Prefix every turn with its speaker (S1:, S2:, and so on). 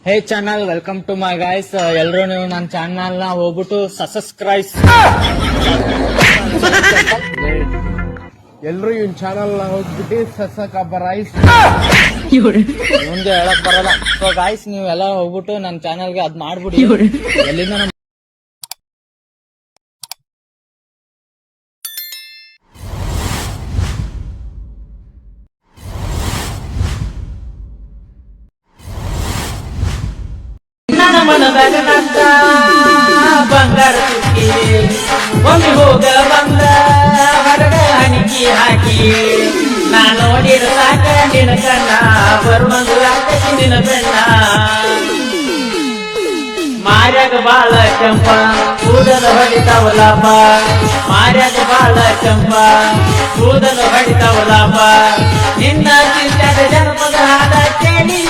S1: Hey channel, welcome to my guys. ಎಲ್ರು ನೀವು ನನ್ನ ಚಾನಲ್ ನ ಹೋಗ್ಬಿಟ್ಟು ಸಬ್ಸ್ಕ್ರೈಬ್.
S2: ಎಲ್ರು ಇವನ್ ಚಾನಲ್ ನ ಹೋಗ್ಬಿಟ್ಟು ಸಬ್ಸ್ಕ್ರೈಬ್.
S1: ಮುಂದೆ ಹೇಳಕ್ ಬರಲ್ಲ. ಸೊ ಗೈಸ್, ನೀವೆಲ್ಲ ಹೋಗ್ಬಿಟ್ಟು ನನ್ನ ಚಾನಲ್ಗೆ ಅದ್ ಮಾಡ್ಬಿಡಿ. ಎಲ್ಲಿಂದ ನಮ್
S3: ಮನದಾಗ ಬಂಗಾರ ತುಕ್ಕಿ ಒಮ್ಮೆ ಹೋಗ ಬಂದ ಹೊರಗ ಹಣಿಕಿ ಹಾಕಿ ನಾ ನೋಡಿರ ಸಾಕ ನಿನ ಕಣ್ಣ ಬರುವಂಗ ಆಗ್ತೈತಿ ನಿನ ಬೆಣ್ಣ ಮಾರ್ಯಾಗ ಬಾಳ ಕೆಂಪ ಕೂದಲು ಹೊಡಿತಾವಲಾಪ ಮಾರ್ಯಾಗ ಬಾಳ ಕೆಂಪ ಕೂದಲು ಹೊಡಿತಾವಲಾಪ ನಿನ್ನ ಚಿಂತದ ಜನಪದ ಹಾಡ ಕೇಳಿ